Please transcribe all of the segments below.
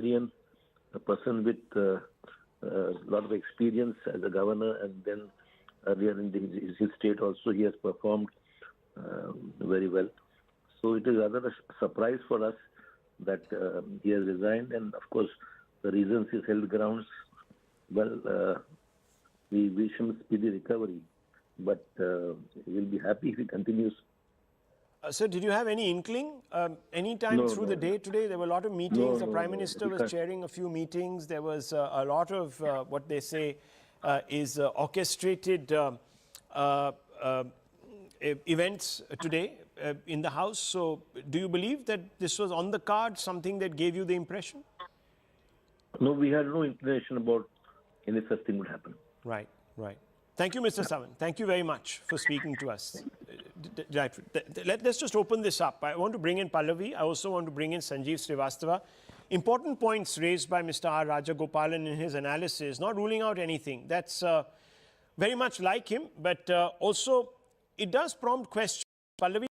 Nigerian, a person with a lot of experience as a governor, and then earlier in his state also he has performed very well. So it is rather a surprise for us that he has resigned, and of course the reasons his health grounds. Well, we wish him speedy recovery, but we'll be happy if he continues. Sir, did you have any inkling any time through the day today? There were a lot of meetings. The Prime Minister was chairing a few meetings. There was a lot of what they say is orchestrated events today in the House. So do you believe that this was on the card, something that gave you the impression? No, we had no inclination about any such thing would happen. Right, right. Thank you, Mr. Savan. Thank you very much for speaking to us. Let's just open this up. I want to bring in Pallavi. I also want to bring in Sanjeev Srivastava. Important points raised by Mr. R. Rajagopalan in his analysis, not ruling out anything. That's very much like him, but also it does prompt questions. Pallavi,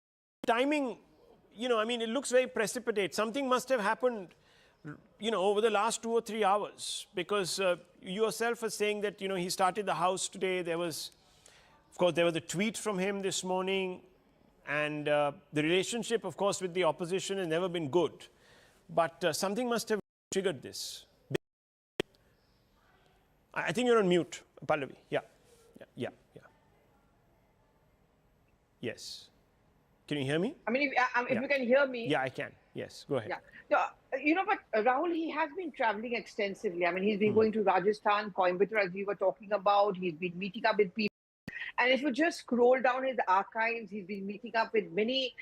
timing, you know, I mean, it looks very precipitate. Something must have happened, you know, over the last 2 or 3 hours, because you yourself are saying that, you know, he started the House today. There was, of course, there was a tweet from him this morning, and the relationship, of course, with the opposition has never been good. But something must have triggered this. I think you're on mute, Pallavi. Yeah. Yes. Can you hear me? I mean, if you can hear me. Yeah, I can. Yes, go ahead. Yeah. No, you know, but Rahul, he has been traveling extensively. I mean, he's been going to Rajasthan, Coimbatore, as we were talking about. He's been meeting up with people. And if you just scroll down his archives, he's been meeting up with many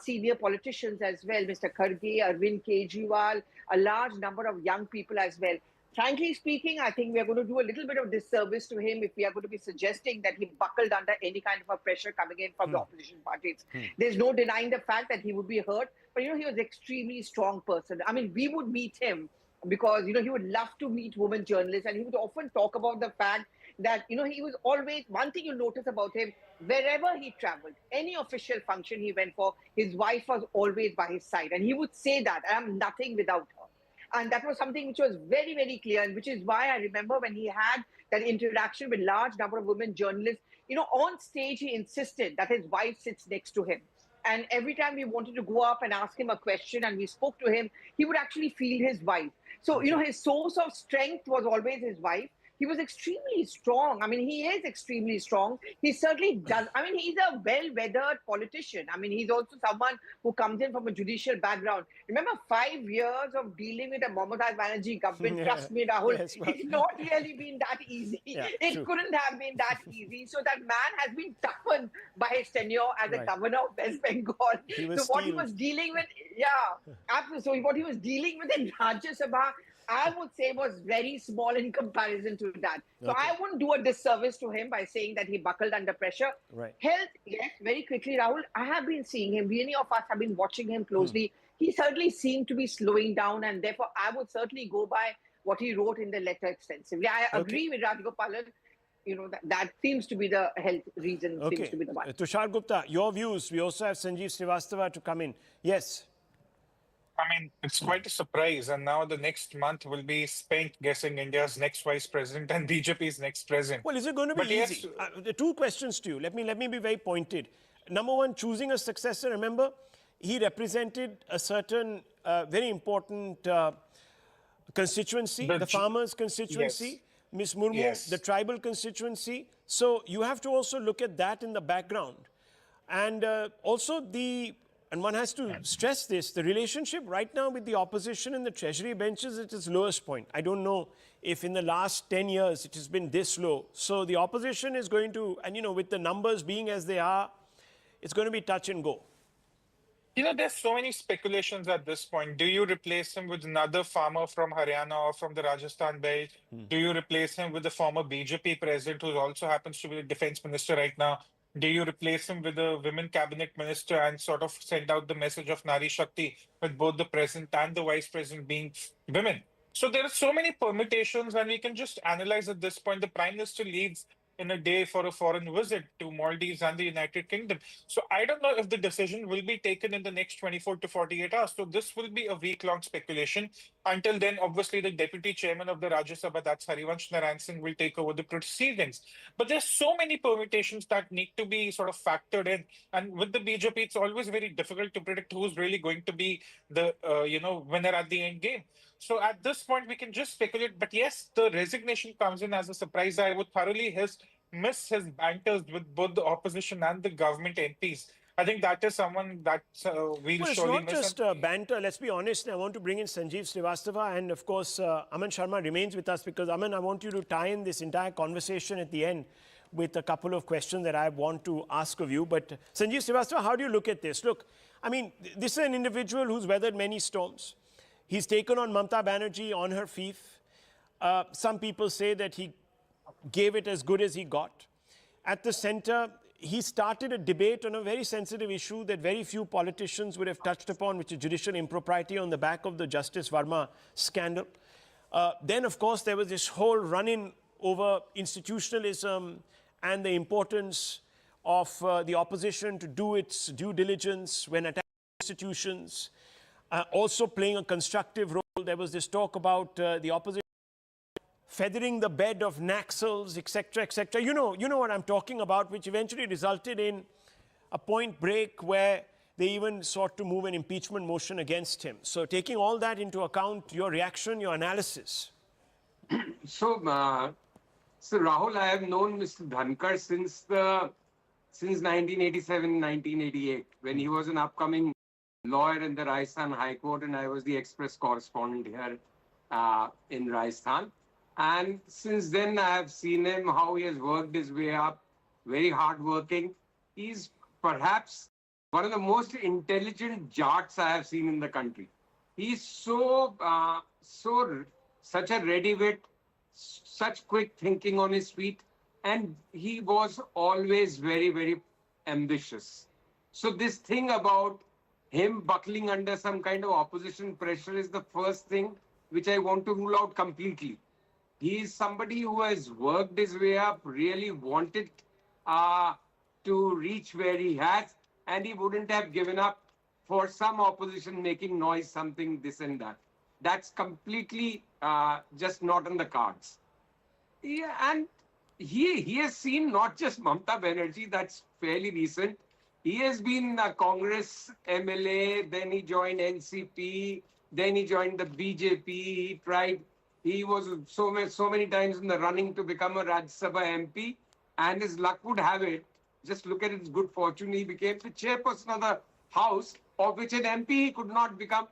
senior politicians as well. Mr. Kharge, Arvind Kejriwal, a large number of young people as well. Frankly speaking, I think we are going to do a little bit of disservice to him if we are going to be suggesting that he buckled under any kind of a pressure coming in from the opposition parties. There's no denying the fact that he would be hurt, but, you know, he was an extremely strong person. I mean, we would meet him because, you know, he would love to meet women journalists, and he would often talk about the fact that, you know, he was always, one thing you'll notice about him, wherever he traveled, any official function he went for, his wife was always by his side. And he would say that, I am nothing without her. And that was something which was very, very clear, and which is why I remember when he had that interaction with large number of women journalists, you know, on stage, he insisted that his wife sits next to him. And every time we wanted to go up and ask him a question and we spoke to him, he would actually feel his wife. So, you know, his source of strength was always his wife. He was extremely strong. I mean, he is extremely strong. He certainly does. I mean, he's a well-weathered politician. I mean, he's also someone who comes in from a judicial background. Remember, 5 years of dealing with a Mamata Banerjee government. Trust me, Rahul, it's not really been that easy. It couldn't have been that easy. So that man has been toughened by his tenure as a governor of West Bengal. So what he was dealing with, absolutely. So what he was dealing with in Rajya Sabha, I would say, was very small in comparison to that. So I wouldn't do a disservice to him by saying that he buckled under pressure. Health, yes, very quickly, Rahul. I have been seeing him. Many of us have been watching him closely. He certainly seemed to be slowing down, and therefore I would certainly go by what he wrote in the letter extensively. I agree with Rajagopalan. You know, that seems to be the health reason, seems to be the one. Tushar Gupta, your views. We also have Sanjeev Srivastava to come in. Yes. I mean, it's quite a surprise. And now the next month will be spent guessing India's next vice president and BJP's next president. Well, is it going to be easy? There are two questions to you. Let me be very pointed. Number one, choosing a successor. Remember, he represented a certain very important constituency, the farmers' constituency. Ms. Murmu, the tribal constituency. So you have to also look at that in the background. And also and one has to stress this, the relationship right now with the opposition and the treasury benches is at its lowest point. I don't know if in the last 10 years it has been this low. So the opposition is going to, and you know, with the numbers being as they are, it's going to be touch and go. You know, there's so many speculations at this point. Do you replace him with another farmer from Haryana or from the Rajasthan belt? Do you replace him with the former BJP president who also happens to be the defense minister right now? Do you replace him with a women cabinet minister and sort of send out the message of Nari Shakti with both the president and the vice president being women? So there are so many permutations, and we can just analyze at this point. The prime minister leaves in a day for a foreign visit to Maldives and the United Kingdom. So I don't know if the decision will be taken in the next 24 to 48 hours. So this will be a week-long speculation. Until then, obviously, the deputy chairman of the Rajya Sabha, that's Harivansh Narayan Singh, will take over the proceedings. But there's so many permutations that need to be sort of factored in. And with the BJP, it's always very difficult to predict who's really going to be the winner at the end game. So at this point, we can just speculate. But yes, the resignation comes in as a surprise. I would thoroughly miss his banters with both the opposition and the government MPs. I think that is someone that we'll Well, it's surely not miss. just banter. Let's be honest. I want to bring in Sanjeev Srivastava, and of course, Aman Sharma remains with us because, Aman, I want you to tie in this entire conversation at the end with a couple of questions that I want to ask of you. But Sanjeev Srivastava, how do you look at this? Look, I mean, this is an individual who's weathered many storms. He's taken on Mamata Banerjee on her fief. Some people say that he gave it as good as he got. At the center, he started a debate on a very sensitive issue that very few politicians would have touched upon, which is judicial impropriety on the back of the Justice Verma scandal. Then, of course, there was this whole run-in over institutionalism and the importance of the opposition to do its due diligence when attacking institutions, also playing a constructive role. There was this talk about the opposition feathering the bed of Naxals, etc., etc. You know what I'm talking about, which eventually resulted in a point break where they even sought to move an impeachment motion against him. So taking all that into account, your reaction, your analysis. So Rahul, I have known Mr. Dhankhar since 1987, 1988, when he was an upcoming lawyer in the Rajasthan High Court, and I was the express correspondent here in Rajasthan. And since then, I have seen him, how he has worked his way up, very hardworking. He's perhaps one of the most intelligent Jats I have seen in the country. He's such a ready wit, such quick thinking on his feet, and he was always very, very ambitious. So this thing about him buckling under some kind of opposition pressure is the first thing which I want to rule out completely. He is somebody who has worked his way up, really wanted to reach where he has, and he wouldn't have given up for some opposition making noise, something, this and that. That's completely just not on the cards. Yeah, and he has seen not just Mamata Banerjee, that's fairly recent. He has been a Congress MLA, then he joined NCP, then he joined the BJP, he was so many times in the running to become a Rajya Sabha MP, and his luck would have it, just look at his good fortune, he became the chairperson of the House, of which an MP he could not become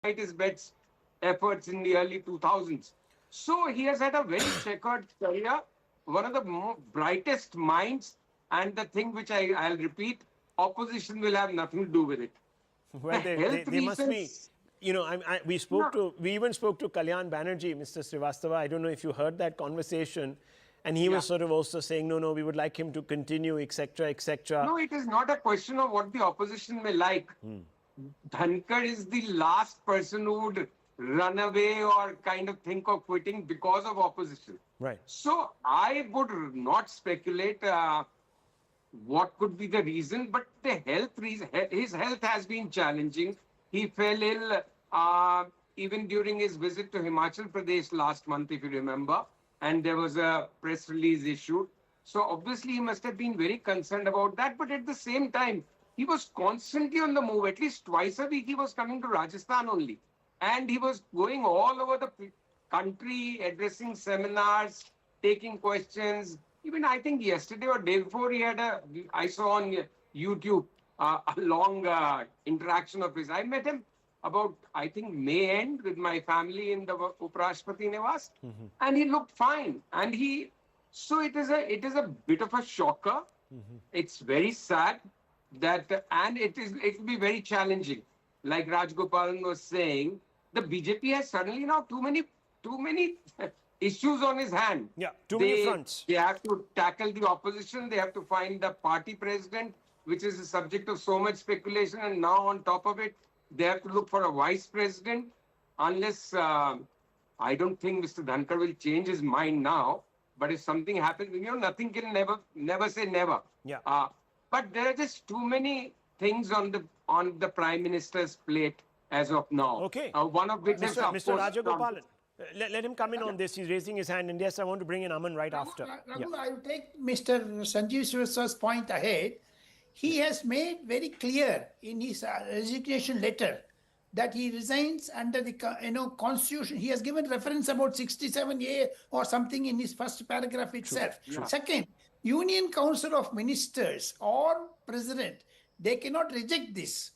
despite his best efforts in the early 2000s. So he has had a very checkered career, one of the brightest minds, and the thing which I'll repeat, opposition will have nothing to do with it. Well, they must be. You know, we even spoke to Kalyan Banerjee, Mr. Srivastava. I don't know if you heard that conversation. And he was sort of also saying, no, we would like him to continue, etc., etc. No, it is not a question of what the opposition may like. Dhankhar is the last person who would run away or kind of think of quitting because of opposition. Right. So I would not speculate what could be the reason, but the his health has been challenging. He fell ill even during his visit to Himachal Pradesh last month, if you remember, and there was a press release issued. So obviously he must have been very concerned about that, but at the same time, he was constantly on the move. At least twice a week he was coming to Rajasthan only. And he was going all over the country, addressing seminars, taking questions. Even I think yesterday or day before I saw on YouTube, a long interaction of his. I met him about, I think, May end with my family in the Uprashpati Nivas, and he looked fine. And so it is a bit of a shocker. It's very sad that, and it will be very challenging. Like Rajgopalan was saying, the BJP has suddenly now too many issues on his hand. Yeah, too many fronts. They have to tackle the opposition. They have to find the party president, which is the subject of so much speculation. And now on top of it, they have to look for a vice president. Unless, I don't think Mr. Dhankhar will change his mind now. But if something happens, nothing can never say never. Yeah. But there are just too many things on the Prime Minister's plate. as of now. Okay. One of which is, Mr. of Mr. course, Rajagopalan. Let him come in on this. He's raising his hand. And yes, I want to bring in Aman right after. Raghu, I will take Mr. Sanjeev Srivasta's point ahead. He has made very clear in his resignation letter that he resigns under the constitution. He has given reference about 67A or something in his first paragraph itself. True. Second, Union Council of Ministers or President, they cannot reject this.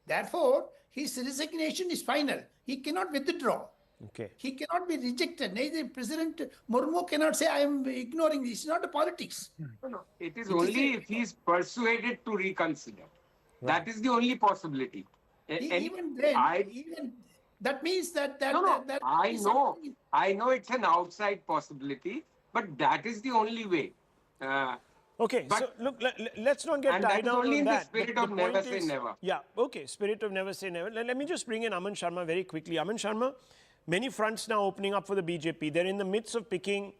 Therefore, his resignation is final. He cannot withdraw. Okay. He cannot be rejected. Neither President Murmu cannot say, I am ignoring this. It's not a politics. No. It is only if he is persuaded to reconsider. Right. That is the only possibility. Even then, that means that I know it's an outside possibility, but that is the only way. Okay, so look, let's not get tied down on that. The spirit of never say never. Yeah, okay, spirit of never say never. Let me just bring in Aman Sharma very quickly. Aman Sharma, many fronts now opening up for the BJP. They're in the midst of picking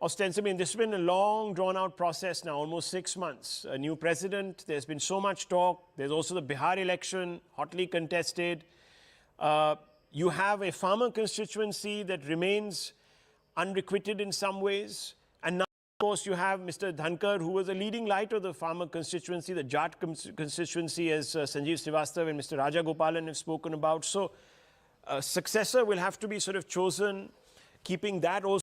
ostensibly, and this has been a long drawn-out process now, almost 6 months. A new president, there's been so much talk. There's also the Bihar election, hotly contested. You have a farmer constituency that remains unrequited in some ways. And now, of course, you have Mr. Dhankhar, who was a leading light of the farmer constituency, the Jat constituency, as Sanjeev Srivastava and Mr. Rajagopalan have spoken about. So a successor will have to be sort of chosen, keeping that also.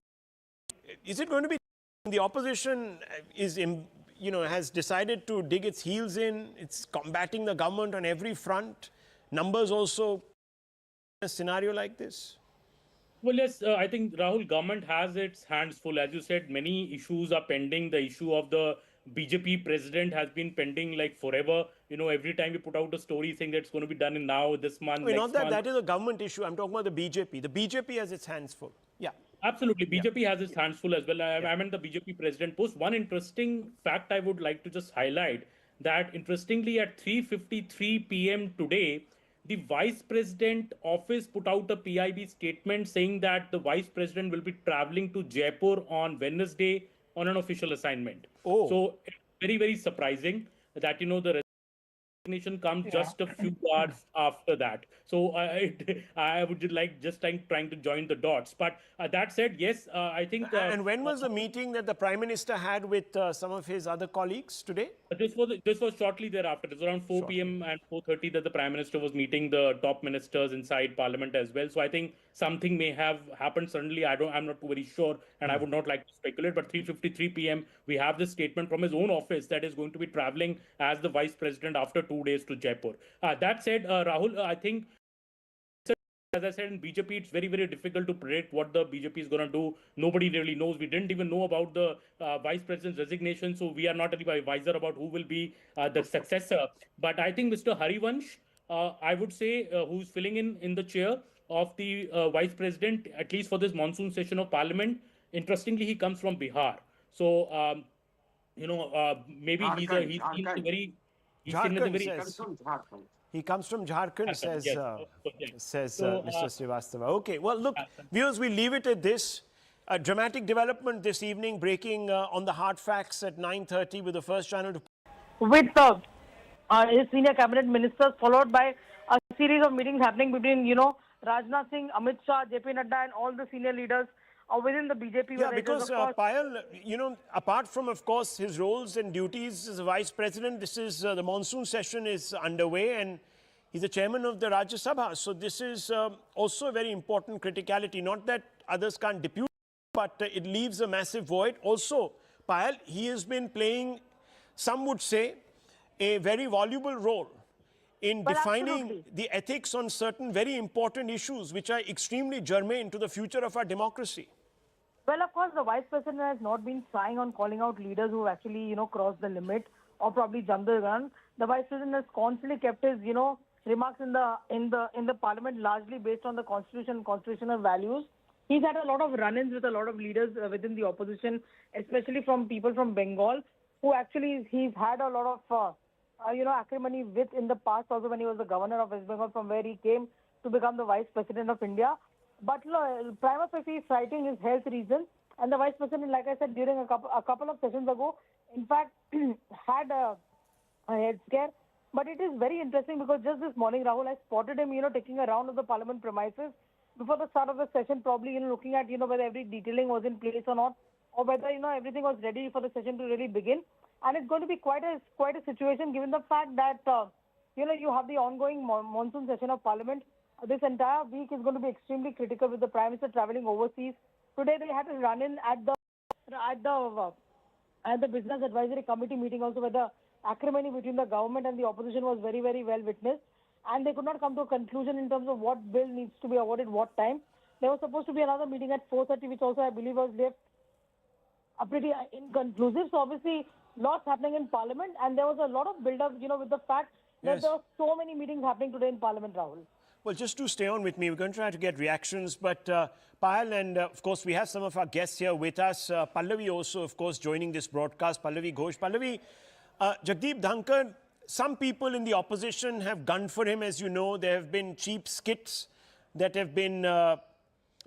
Is it going to be the opposition has decided to dig its heels in? It's combating the government on every front. Numbers also in a scenario like this? Well, yes, I think Rahul, government has its hands full. As you said, many issues are pending. The issue of the BJP president has been pending like forever. Every time we put out a story saying that it's going to be done in now, this month, next not that month. That is a government issue. I'm talking about the BJP. The BJP has its hands full. Yeah. Absolutely. BJP has its hands full as well. I meant the BJP president post. One interesting fact I would like to just highlight that interestingly at 3:53 p.m. today, the Vice President office put out a PIB statement saying that the Vice President will be traveling to Jaipur on Wednesday on an official assignment. Oh. So it's very, very surprising that, the resignation comes just a few hours after that. So I would like just trying to join the dots. But that said, yes, I think. And when was the meeting that the Prime Minister had with some of his other colleagues today? This was shortly thereafter. It was around 4 p.m. and 4:30 that the Prime Minister was meeting the top ministers inside Parliament as well. So I think something may have happened suddenly. I'm not very sure, and I would not like to speculate. But 3:53 p.m. we have this statement from his own office that is going to be traveling as the Vice President after 2 days to Jaipur. That said, Rahul, I think, as I said, in BJP, it's very, very difficult to predict what the BJP is going to do. Nobody really knows. We didn't even know about the Vice President's resignation, so we are not really wiser about who will be the successor. But I think Mr. Harivansh, I would say, who's filling in the chair of the Vice President, at least for this monsoon session of Parliament, interestingly, he comes from Bihar. So, maybe he's seen as a very... He comes from Jharkhand, says Mr. Srivastava. Okay, well, look, viewers, we leave it at this. A dramatic development this evening, breaking on the hard facts at 9:30 with the first channel to... With his senior cabinet ministers, followed by a series of meetings happening between, Rajnath Singh, Amit Shah, JP Nadda and all the senior leaders within the BJP. Yeah, because Payal, apart from, of course, his roles and duties as a vice president, this is the monsoon session is underway and he's the chairman of the Rajya Sabha. So this is also a very important criticality. Not that others can't depute, but it leaves a massive void. Also, Payal, he has been playing, some would say, a very valuable role in defining the ethics on certain very important issues which are extremely germane to the future of our democracy. Well, of course, the Vice President has not been trying on calling out leaders who actually, crossed the limit or probably jumped the gun. The Vice President has constantly kept his, remarks in the Parliament largely based on the Constitution, constitutional values. He's had a lot of run-ins with a lot of leaders within the opposition, especially from people from Bengal, who actually he's had a lot of, acrimony with in the past, also when he was the governor of West Bengal, from where he came to become the Vice President of India. But prima facie citing his health reasons, and the Vice President, like I said, during a couple of sessions ago, in fact, had a head scare. But it is very interesting because just this morning, Rahul, I spotted him, taking a round of the parliament premises before the start of the session, probably, looking at, whether every detailing was in place or not, or whether, everything was ready for the session to really begin. And it's going to be quite a situation given the fact that, you have the ongoing monsoon session of parliament. This entire week is going to be extremely critical with the Prime Minister traveling overseas. Today they had to run in at the Business Advisory Committee meeting also, where the acrimony between the government and the opposition was very, very well witnessed. And they could not come to a conclusion in terms of what bill needs to be awarded what time. There was supposed to be another meeting at 4:30, which also I believe was left pretty inconclusive. So obviously, lots happening in Parliament, and there was a lot of build-up, with the fact that there were so many meetings happening today in Parliament, Rahul. Well, just to stay on with me, we're going to try to get reactions. But Payal, and of course, we have some of our guests here with us. Pallavi also, of course, joining this broadcast. Pallavi Ghosh. Pallavi, Jagdeep Dhankhar, some people in the opposition have gunned for him. As you know, there have been cheap skits that have been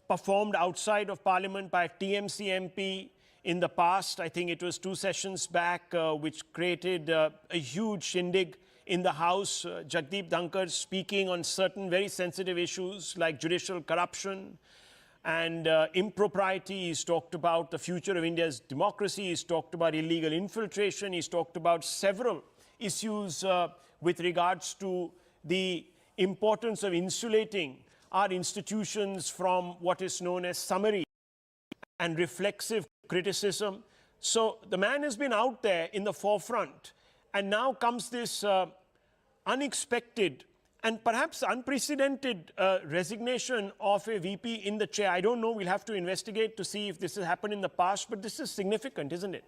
performed outside of Parliament by a TMC MP in the past. I think it was 2 sessions back, which created a huge shindig in the House. Jagdeep Dhankhar speaking on certain very sensitive issues like judicial corruption and impropriety. He's talked about the future of India's democracy. He's talked about illegal infiltration. He's talked about several issues with regards to the importance of insulating our institutions from what is known as summary and reflexive criticism. So the man has been out there in the forefront, and now comes this unexpected and perhaps unprecedented resignation of a VP in the chair. I don't know, we'll have to investigate to see if this has happened in the past, but this is significant, isn't it?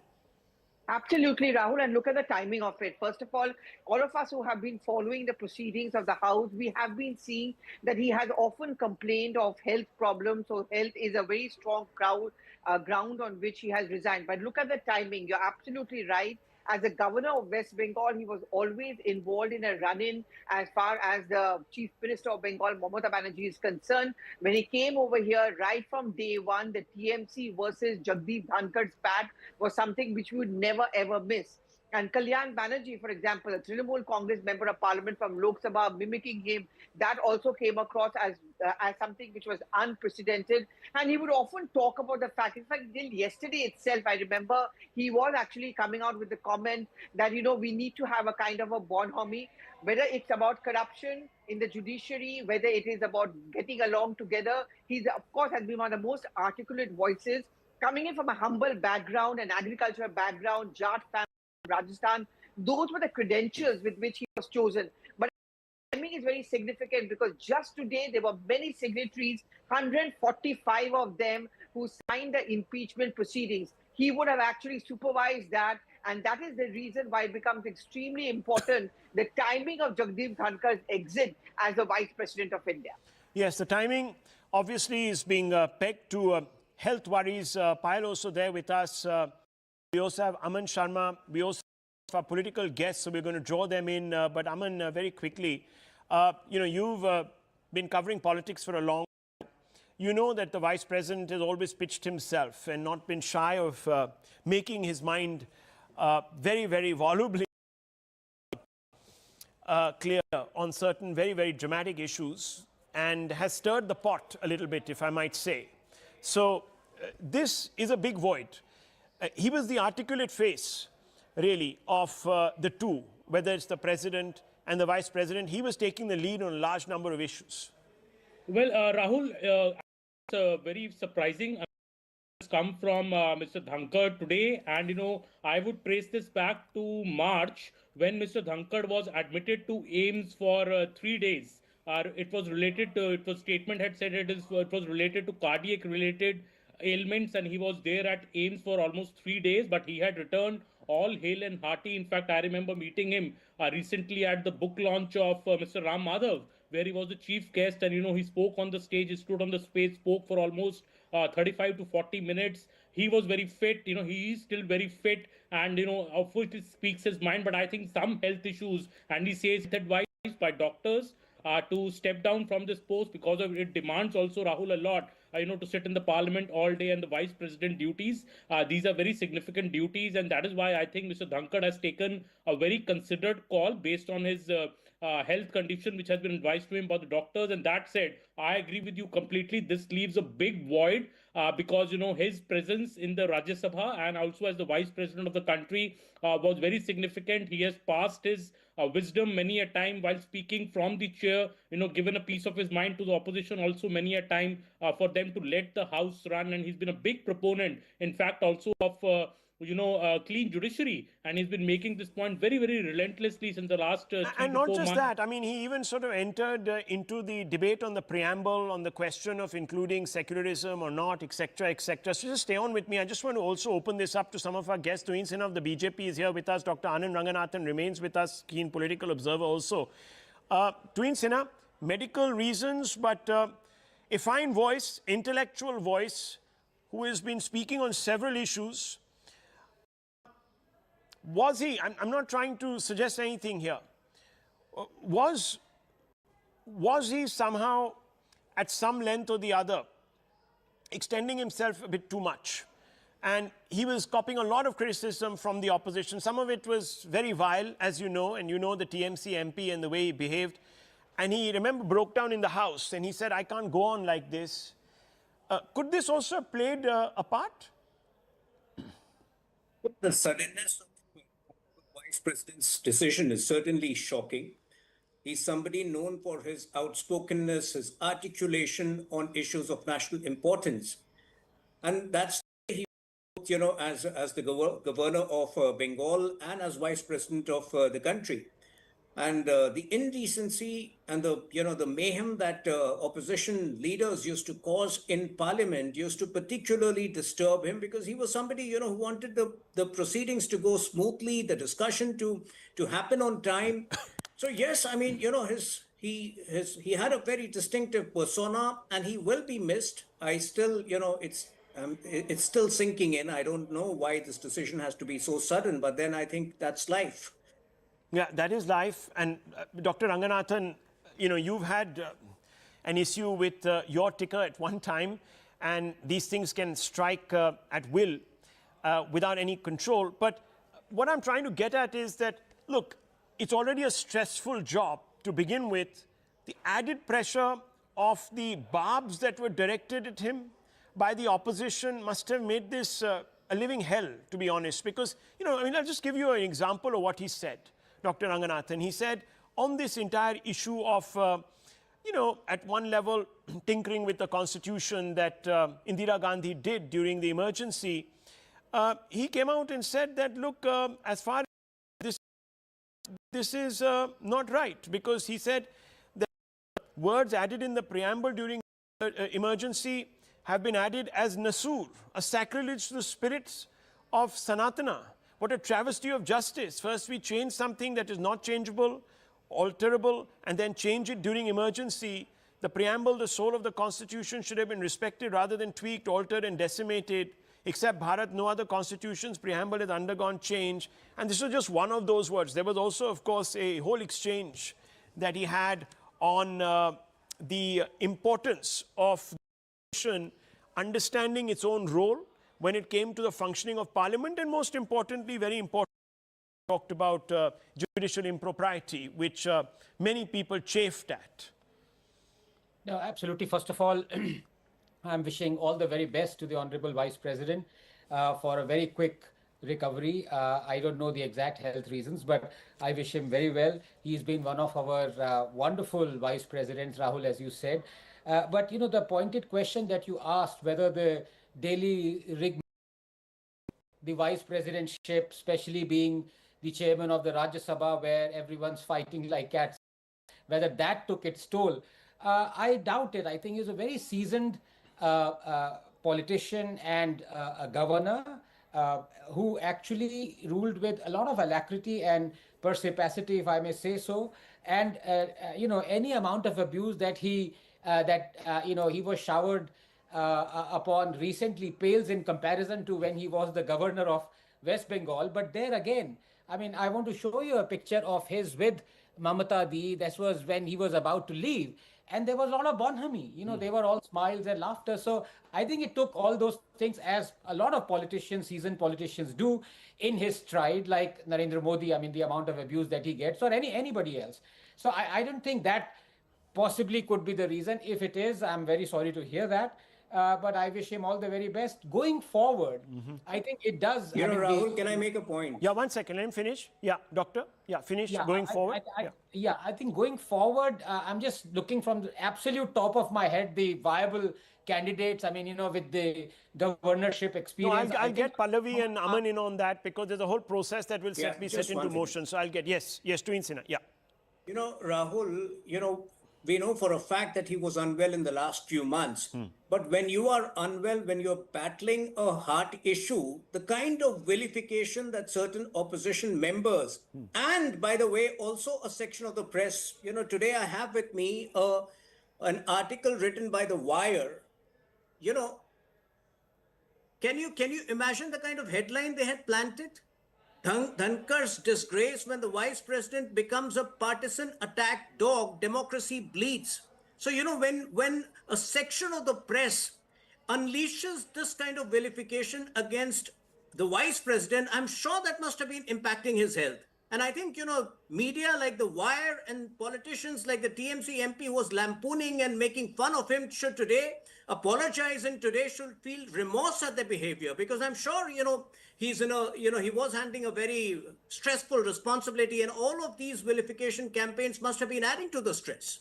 Absolutely, Rahul, and look at the timing of it. First of all of us who have been following the proceedings of the House, we have been seeing that he has often complained of health problems. So health is a very strong ground on which he has resigned. But look at the timing. You're absolutely right. As the governor of West Bengal, he was always involved in a run-in as far as the Chief Minister of Bengal, Mamata Banerjee, is concerned. When he came over here, right from day one, the TMC versus Jagdeep Dhankar spat was something which we would never ever miss. And Kalyan Banerjee, for example, a Trinamool Congress member of parliament from Lok Sabha, mimicking him, that also came across as something which was unprecedented. And he would often talk about the fact, in fact, till yesterday itself, I remember he was actually coming out with the comment that, we need to have a kind of a bonhomie, whether it's about corruption in the judiciary, whether it is about getting along together. He, of course, has been one of the most articulate voices, coming in from a humble background, an agricultural background, Jat family, Rajasthan. Those were the credentials with which he was chosen. But timing is very significant because just today there were many signatories, 145 of them, who signed the impeachment proceedings. He would have actually supervised that, and that is the reason why it becomes extremely important, the timing of Jagdeep Dhankar's exit as the Vice President of India. Yes, the timing obviously is being pegged to health worries. Payal also there with us. We also have Aman Sharma. We also have our political guests, so we're going to draw them in. But Aman, very quickly, you've been covering politics for a long time. You know that the Vice President has always pitched himself and not been shy of making his mind very, very volubly clear on certain very, very dramatic issues, and has stirred the pot a little bit, if I might say. So this is a big void. He was the articulate face, really, of the two, whether it's the President and the Vice President. He was taking the lead on a large number of issues. Well, Rahul, it's very surprising. It's come from Mr. Dhankhar today, and I would trace this back to March when Mr. Dhankhar was admitted to AIIMS for 3 days. It was related to, statement had said it was related to cardiac related ailments, and he was there at AIIMS for almost 3 days, but he had returned all hale and hearty. In fact, I remember meeting him recently at the book launch of Mr. Ram Madhav, where he was the chief guest, and he spoke on the stage, he stood on the stage, spoke for almost 35 to 40 minutes. He was very fit, he is still very fit, and of course he speaks his mind, but I think some health issues, and he says advice by doctors to step down from this post because of it demands also, Rahul, a lot. to sit in the parliament all day and the vice president duties. These are very significant duties, and that is why I think Mr. Dhankhar has taken a very considered call based on his health condition, which has been advised to him by the doctors. And that said, I agree with you completely. This leaves a big void because his presence in the Rajya Sabha and also as the vice president of the country was very significant. He has passed his wisdom many a time while speaking from the chair, given a piece of his mind to the opposition also many a time for them to let the house run. And he's been a big proponent, in fact, also of clean judiciary, and he's been making this point very, very relentlessly since the last 3 And to not 4 just months. that, I mean, he even sort of entered into the debate on the preamble, on the question of including secularism or not, etc., etc. So just stay on with me. I just want to also open this up to some of our guests. Tuin Sinha of the BJP is here with us. Dr. Anand Ranganathan remains with us, keen political observer also. Tuin Sinha, medical reasons, but a fine voice, intellectual voice, who has been speaking on several issues. Was he, I'm not trying to suggest anything here, was he somehow at some length or the other extending himself a bit too much? And he was copying a lot of criticism from the opposition. Some of it was very vile, as you know, and you know the TMC MP and the way he behaved. And he, remember, broke down in the House and he said, I can't go on like this. Could this also have played a part? The suddenness of the Vice President's decision is certainly shocking. He's somebody known for his outspokenness, his articulation on issues of national importance. And that's he, as the governor of Bengal and as Vice President of the country. And the indecency and the mayhem that opposition leaders used to cause in parliament used to particularly disturb him, because he was somebody who wanted the proceedings to go smoothly, the discussion to happen on time. So yes, I mean he had a very distinctive persona, and he will be missed. I still it's still sinking in. I don't know why this decision has to be so sudden, but then I think that's life. Yeah, that is life. And Dr. Ranganathan, you've had an issue with your ticker at one time, and these things can strike at will without any control. But what I'm trying to get at is that, look, it's already a stressful job to begin with. The added pressure of the barbs that were directed at him by the opposition must have made this a living hell, to be honest. Because, I'll just give you an example of what he said. Dr. Ranganathan, he said on this entire issue of, at one level, tinkering with the constitution that Indira Gandhi did during the emergency, he came out and said that, look, as far as this is not right, because he said that words added in the preamble during emergency have been added as Nasur, a sacrilege to the spirits of Sanatana. What a travesty of justice. First, we change something that is not changeable, alterable, and then change it during emergency. The preamble, the soul of the constitution, should have been respected rather than tweaked, altered, and decimated. Except Bharat, no other constitution's preamble has undergone change. And this was just one of those words. There was also, of course, a whole exchange that he had on the importance of the nation understanding its own role when it came to the functioning of parliament, and most importantly, very important, talked about judicial impropriety, which many people chafed at. No, absolutely. First of all, I'm wishing all the very best to the Honorable Vice President for a very quick recovery. I don't know the exact health reasons, but I wish him very well. He's been one of our wonderful Vice Presidents, Rahul, as you said. But, the pointed question that you asked, whether the daily rig, the vice presidentship, especially being the chairman of the Rajya Sabha, where everyone's fighting like cats, whether that took its toll, I doubt it. I think he's a very seasoned politician and a governor who actually ruled with a lot of alacrity and perspicacity, if I may say so. And any amount of abuse that he was showered upon recently pales in comparison to when he was the governor of West Bengal. But there again, I mean, I want to show you a picture of his with Mamata Di. This was when he was about to leave. And there was a lot of bonhomie, they were all smiles and laughter. So I think it took all those things, as a lot of politicians, seasoned politicians do, in his stride, like Narendra Modi. I mean, the amount of abuse that he gets, or anybody else. So I don't think that possibly could be the reason. If it is, I'm very sorry to hear that. But I wish him all the very best. Going forward, I think it does. Rahul, can I make a point? Yeah, 1 second. Let him finish. Yeah, doctor. Yeah, finish. Yeah, going forward. I think going forward, I'm just looking from the absolute top of my head, the viable candidates. I mean, with the governorship No, experience. I'll get Pallavi and Aman in on that, because there's a whole process that will be set into motion. So I'll get, yes, Twin Sinha. Yeah. Rahul, we know for a fact that he was unwell in the last few months. But when you are unwell, when you're battling a heart issue, the kind of vilification that certain opposition members, and by the way, also a section of the press, today I have with me an article written by The Wire. Can you imagine the kind of headline they had planted? Dhankhar's disgrace: when the vice president becomes a partisan attack dog, democracy bleeds. So, when a section of the press unleashes this kind of vilification against the vice president, I'm sure that must have been impacting his health. And I think, media like The Wire and politicians like the TMC MP who was lampooning and making fun of him should today apologize, and today should feel remorse at their behavior, because I'm sure, he's he was handling a very stressful responsibility, and all of these vilification campaigns must have been adding to the stress.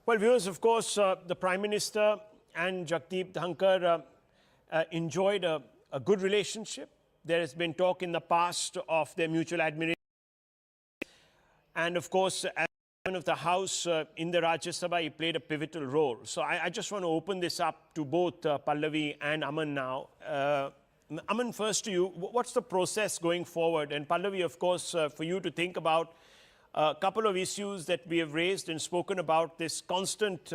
Well, viewers, of course, the Prime Minister and Jagdeep Dhankhar enjoyed a good relationship. There has been talk in the past of their mutual admiration. And of course, as Chairman of the House in the Rajya Sabha, he played a pivotal role. So I just want to open this up to both Pallavi and Aman now. Aman, first to you, what's the process going forward? And Pallavi, of course, for you to think about a couple of issues that we have raised and spoken about, this constant,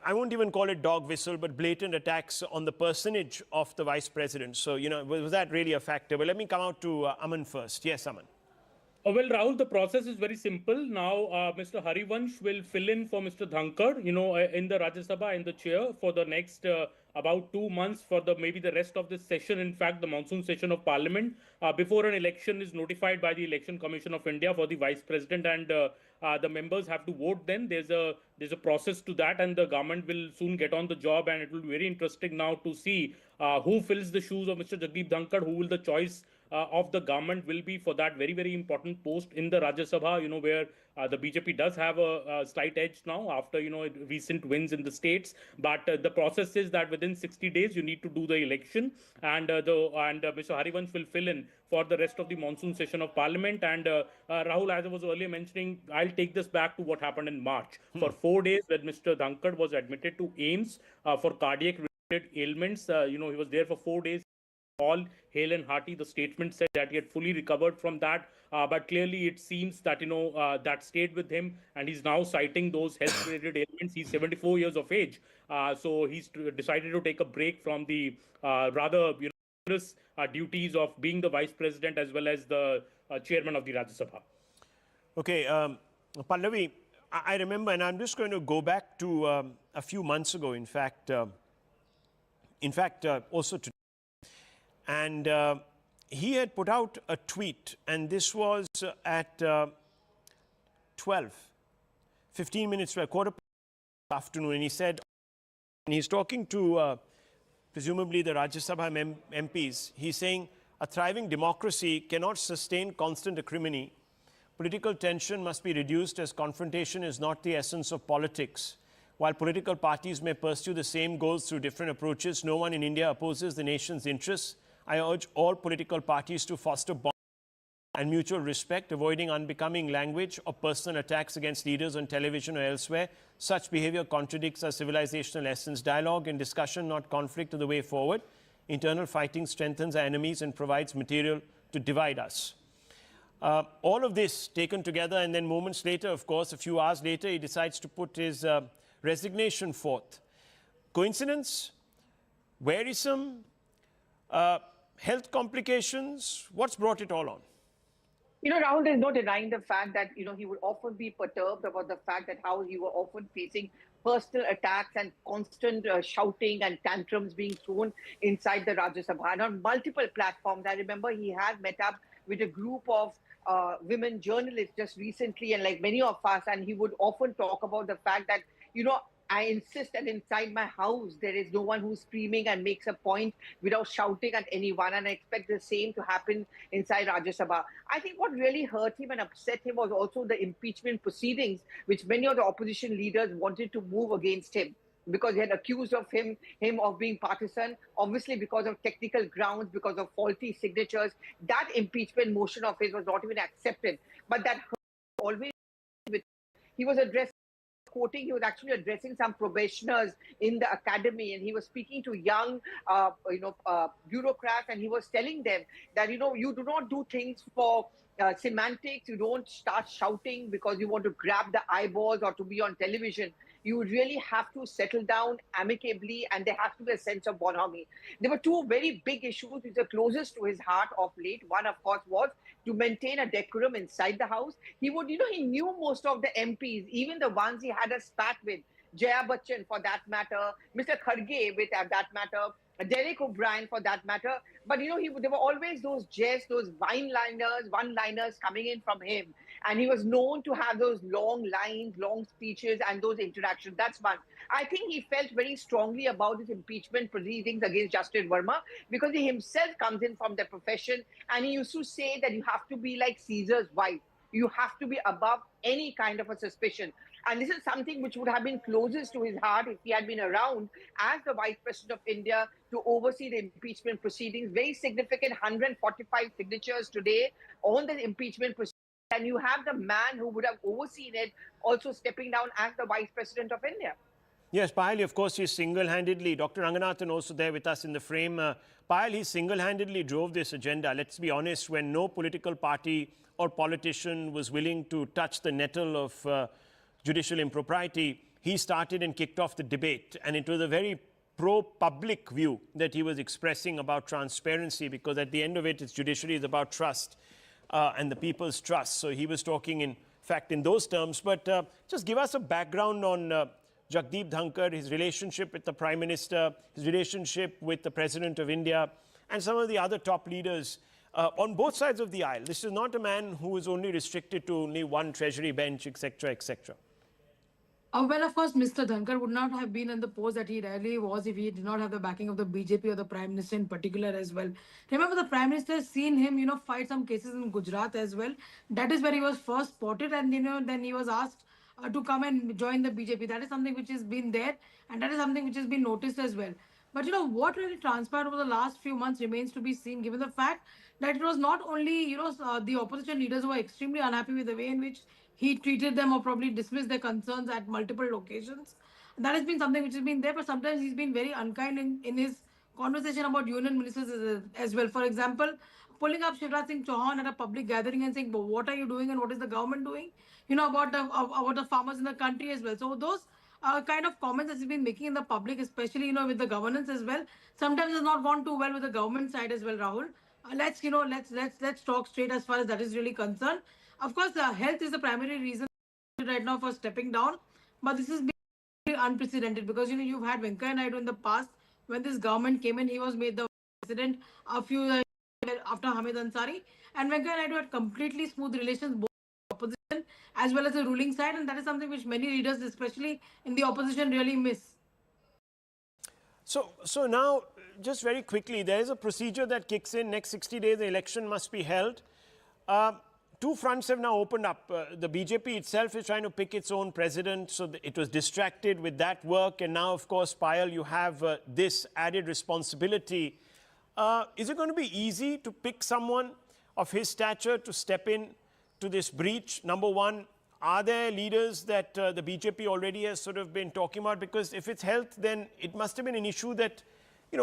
I won't even call it dog whistle, but blatant attacks on the personage of the vice president. So, was that really a factor? Well, let me come out to Aman first. Yes, Aman. Well, Rahul, the process is very simple. Now, Mr. Harivansh will fill in for Mr. Dhankhar, in the Rajya Sabha, in the chair, for the next about 2 months, for maybe the rest of this session, in fact, the monsoon session of Parliament, before an election is notified by the Election Commission of India for the Vice President, and the members have to vote then. There's a process to that, and the government will soon get on the job, and it will be very interesting now to see who fills the shoes of Mr. Jagdeep Dhankhar, who will the choice of the government will be for that very, very important post in the Rajya Sabha, where the BJP does have a slight edge now after, recent wins in the states. But the process is that within 60 days, you need to do the election, and Mr. Harivansh will fill in for the rest of the monsoon session of Parliament. And Rahul, as I was earlier mentioning, I'll take this back to what happened in March. For 4 days, when Mr. Dhankhar was admitted to AIIMS for cardiac-related ailments, he was there for 4 days. All hale and hearty. The statement said that he had fully recovered from that, but clearly it seems that that stayed with him, and he's now citing those health-related ailments. He's 74 years of age, so he's decided to take a break from the rather duties of being the vice president as well as the chairman of the Rajya Sabha. Okay, Pallavi, I remember, and I'm just going to go back to a few months ago. In fact, also today. And he had put out a tweet, and this was at 15 minutes to a quarter afternoon, and he said, and he's talking to presumably the Rajya Sabha MPs, he's saying, a thriving democracy cannot sustain constant acrimony. Political tension must be reduced, as confrontation is not the essence of politics. While political parties may pursue the same goals through different approaches, no one in India opposes the nation's interests. I urge all political parties to foster bond and mutual respect, avoiding unbecoming language or personal attacks against leaders on television or elsewhere. Such behavior contradicts our civilizational essence. Dialogue and discussion, not conflict, are the way forward. Internal fighting strengthens our enemies and provides material to divide us. All of this taken together, and then moments later, of course, a few hours later, he decides to put his resignation forth. Coincidence? Wearisome? Health complications? What's brought it all on? Rahul, there's no denying the fact that, he would often be perturbed about the fact that how he was often facing personal attacks and constant shouting and tantrums being thrown inside the Rajya Sabha. And on multiple platforms, I remember he had met up with a group of women journalists just recently, and like many of us, and he would often talk about the fact that, I insist that inside my house, there is no one who's screaming and makes a point without shouting at anyone. And I expect the same to happen inside Rajya Sabha. I think what really hurt him and upset him was also the impeachment proceedings, which many of the opposition leaders wanted to move against him, because they had accused of him of being partisan, obviously because of technical grounds, because of faulty signatures. That impeachment motion of his was not even accepted. But that always, he was he was actually addressing some probationers in the academy, and he was speaking to young, bureaucrats, and he was telling them that, you do not do things for semantics. You don't start shouting because you want to grab the eyeballs or to be on television. You really have to settle down amicably, and there has to be a sense of bonhomie. There were two very big issues which are closest to his heart of late. One, of course, was to maintain a decorum inside the house. He would, he knew most of the MPs, even the ones he had a spat with, Jaya Bachchan for that matter, Mr. Kharge with that matter, Derek O'Brien for that matter. But, there were always those jests, those one-liners coming in from him. And he was known to have those long lines, long speeches, and those interactions. That's one. I think he felt very strongly about his impeachment proceedings against Justice Verma, because he himself comes in from the profession. And he used to say that you have to be like Caesar's wife. You have to be above any kind of a suspicion. And this is something which would have been closest to his heart if he had been around as the Vice President of India to oversee the impeachment proceedings. Very significant 145 signatures today on the impeachment proceedings. And you have the man who would have overseen it also stepping down as the Vice President of India. Yes, Payal, of course, he single-handedly, Dr. Ranganathan also there with us in the frame. Payal, he single-handedly drove this agenda. Let's be honest, when no political party or politician was willing to touch the nettle of judicial impropriety, he started and kicked off the debate. And it was a very pro-public view that he was expressing about transparency, because at the end of it, its judiciary is about trust and the people's trust. So he was talking, in fact, in those terms. But just give us a background on Jagdeep Dhankhar, his relationship with the Prime Minister, his relationship with the President of India, and some of the other top leaders on both sides of the aisle. This is not a man who is only restricted to only one treasury bench, etc., etc. Well, of course, Mr. Dhankhar would not have been in the post that he rarely was if he did not have the backing of the BJP or the Prime Minister in particular as well. Remember, the Prime Minister has seen him, fight some cases in Gujarat as well. That is where he was first spotted, and, then he was asked to come and join the BJP. That is something which has been there, and that is something which has been noticed as well. But, what really transpired over the last few months remains to be seen, given the fact that it was not only, the opposition leaders who were extremely unhappy with the way in which he treated them or probably dismissed their concerns at multiple occasions. That has been something which has been there, but sometimes he's been very unkind in his conversation about union ministers as well. For example, pulling up Shivraj Singh Chauhan at a public gathering and saying, what are you doing and what is the government doing? About the farmers in the country as well. So those kind of comments that he's been making in the public, especially, with the governance as well, sometimes has not gone too well with the government side as well, Rahul. Let's talk straight as far as that is really concerned. Of course, health is the primary reason right now for stepping down, but this is unprecedented because you've had Venkaiah Naidu in the past. When this government came in, he was made the president a few years after Hamid Ansari, and Venkaiah Naidu had completely smooth relations both with the opposition as well as the ruling side, and that is something which many leaders, especially in the opposition, really miss. So now, just very quickly, there is a procedure that kicks in. Next 60 days, the election must be held. Two fronts have now opened up. The BJP itself is trying to pick its own president, so it was distracted with that work. And now, of course, Payal, you have this added responsibility. Is it going to be easy to pick someone of his stature to step in to this breach? Number one, are there leaders that the BJP already has sort of been talking about? Because if it's health, then it must have been an issue that,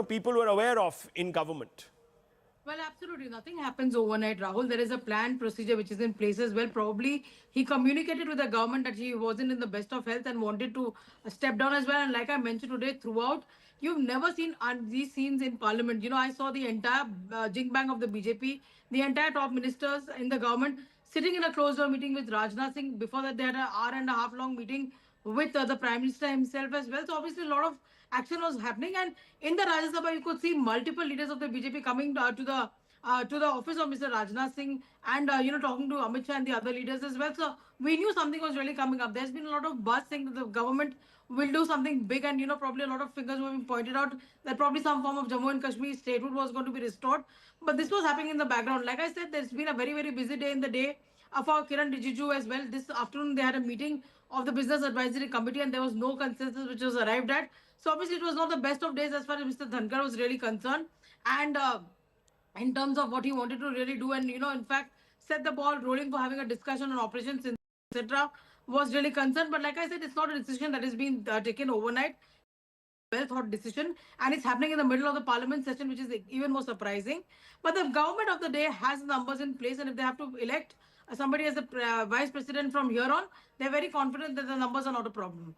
people were aware of in government. Well, absolutely. Nothing happens overnight, Rahul. There is a planned procedure which is in place as well. Probably he communicated with the government that he wasn't in the best of health and wanted to step down as well. And like I mentioned today, throughout, you've never seen these scenes in parliament. I saw the entire jing bang of the BJP, the entire top ministers in the government sitting in a closed door meeting with Rajnath Singh. Before that, they had an hour and a half long meeting with the Prime Minister himself as well. So obviously a lot of action was happening. And in the Rajya Sabha, you could see multiple leaders of the BJP coming to the office of Mr. Rajnath Singh and talking to Amit Shah and the other leaders as well. So we knew something was really coming up. There's been a lot of buzz saying that the government will do something big, and probably a lot of fingers were being pointed out that probably some form of Jammu and Kashmir statehood was going to be restored. But this was happening in the background. Like I said, there's been a very busy day in the day for Kiran Rijiju as well. This afternoon they had a meeting of the Business Advisory Committee, and there was no consensus which was arrived at. So obviously it was not the best of days as far as Mr. Dhankhar was really concerned. And in terms of what he wanted to really do, and in fact set the ball rolling for having a discussion on operations, etc., was really concerned. But like I said, it's not a decision that has been taken overnight. Well thought decision, and it's happening in the middle of the parliament session, which is even more surprising. But the government of the day has numbers in place, and if they have to elect somebody as the vice president from here on, they're very confident that the numbers are not a problem.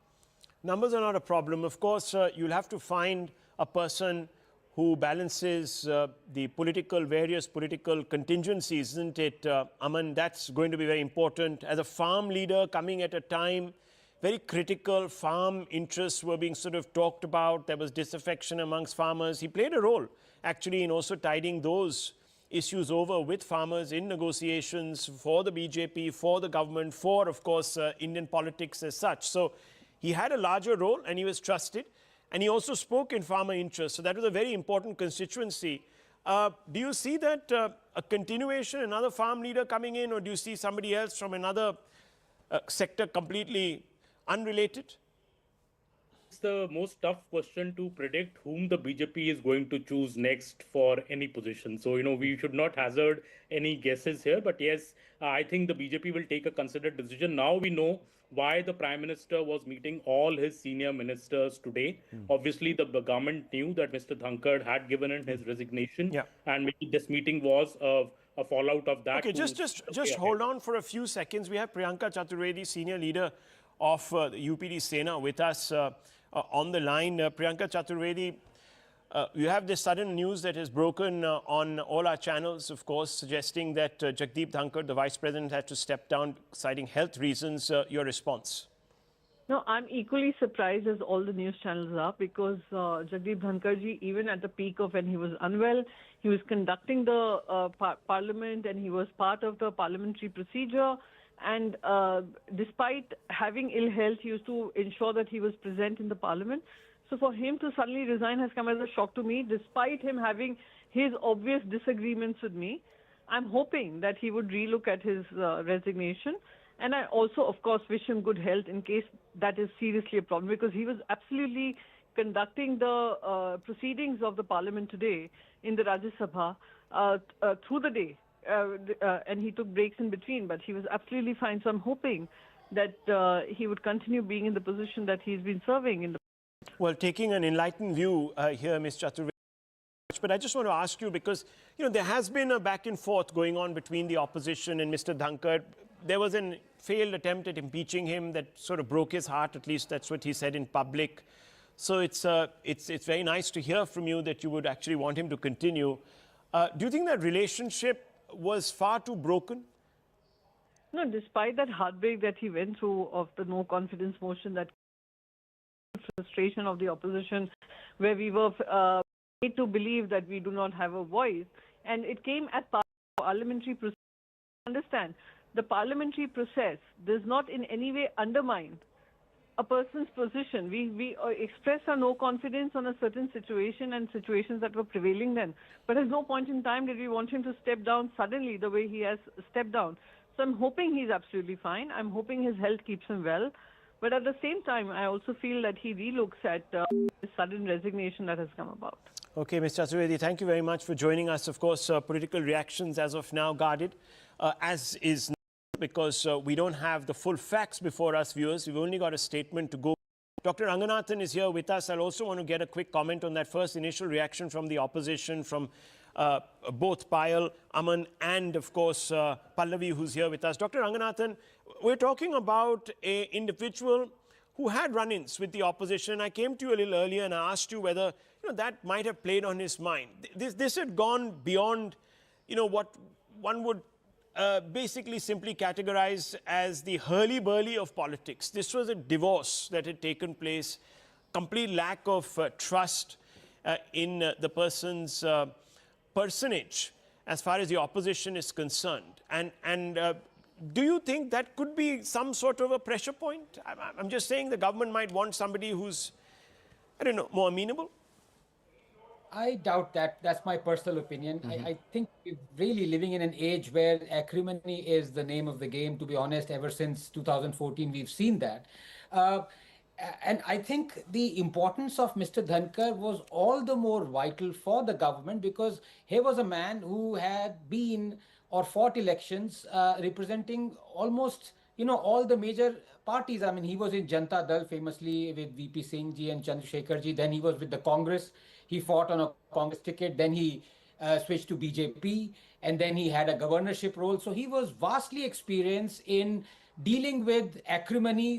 Numbers are not a problem. Of course, you'll have to find a person who balances the various political contingencies, isn't it, Aman? That's going to be very important. As a farm leader coming at a time, very critical farm interests were being sort of talked about. There was disaffection amongst farmers. He played a role, actually, in also tiding those issues over with farmers in negotiations for the BJP, for the government, for, of course, Indian politics as such. So he had a larger role and he was trusted. And he also spoke in farmer interests. So that was a very important constituency. Do you see that a continuation, another farm leader coming in, or do you see somebody else from another sector completely unrelated? It's the most tough question to predict whom the BJP is going to choose next for any position. So, we should not hazard any guesses here. But yes, I think the BJP will take a considered decision. Now we know why the Prime Minister was meeting all his senior ministers today. Obviously, the government knew that Mr. Dhankhar had given in his resignation. Yeah. And maybe this meeting was a fallout of that. Okay, just hold on for a few seconds. We have Priyanka Chaturvedi, senior leader of the UPD Sena, with us on the line. Priyanka Chaturvedi, you have this sudden news that has broken on all our channels, of course, suggesting that Jagdeep Dhankhar, the Vice President, had to step down, citing health reasons. Your response? No, I'm equally surprised as all the news channels are, because Jagdeep Dhankhar ji, even at the peak of when he was unwell, he was conducting the parliament and he was part of the parliamentary procedure. And despite having ill health, he used to ensure that he was present in the parliament. So for him to suddenly resign has come as a shock to me, despite him having his obvious disagreements with me. I'm hoping that he would relook at his resignation. And I also, of course, wish him good health in case that is seriously a problem, because he was absolutely conducting the proceedings of the parliament today in the Rajya Sabha through the day. And he took breaks in between, but he was absolutely fine. So I'm hoping that he would continue being in the position that he's been serving in the. Well, taking an enlightened view here, Ms. Chaturvedi, but I just want to ask you, because there has been a back and forth going on between the opposition and Mr. Dhankhar. There was a failed attempt at impeaching him that sort of broke his heart. At least that's what he said in public. So it's very nice to hear from you that you would actually want him to continue. Do you think that relationship was far too broken? No, despite that heartbreak that he went through of the no confidence motion, that frustration of the opposition, where we were made to believe that we do not have a voice, and it came at parliamentary process. Understand, the parliamentary process does not in any way undermine a person's position. We expressed our no confidence on a certain situation and situations that were prevailing then. But at no point in time did we want him to step down suddenly the way he has stepped down. So I'm hoping he's absolutely fine. I'm hoping his health keeps him well. But at the same time, I also feel that he relooks at the sudden resignation that has come about. Okay, Ms. Chaturvedi, thank you very much for joining us. Of course, political reactions as of now guarded, as is because we don't have the full facts before us, viewers. We've only got a statement to go. Dr. Ranganathan is here with us. I'll also want to get a quick comment on that first initial reaction from the opposition, from both Payal, Aman, and of course Pallavi, who's here with us. Dr. Ranganathan, we're talking about an individual who had run-ins with the opposition. I came to you a little earlier and I asked you whether that might have played on his mind. This had gone beyond what one would basically simply categorized as the hurly-burly of politics. This was a divorce that had taken place, complete lack of trust in the person's personage as far as the opposition is concerned. And do you think that could be some sort of a pressure point? I'm just saying the government might want somebody who's, I don't know, more amenable? I doubt that. That's my personal opinion. I think we're really living in an age where acrimony is the name of the game, to be honest. Ever since 2014, we've seen that. And I think the importance of Mr. Dhankar was all the more vital for the government because he was a man who had been or fought elections representing almost, all the major parties. I mean, he was in Janata Dal famously with VP Singh ji and Chandrasekhar ji. Then he was with the Congress. He fought on a Congress ticket. Then he switched to BJP. And then he had a governorship role. So he was vastly experienced in dealing with acrimony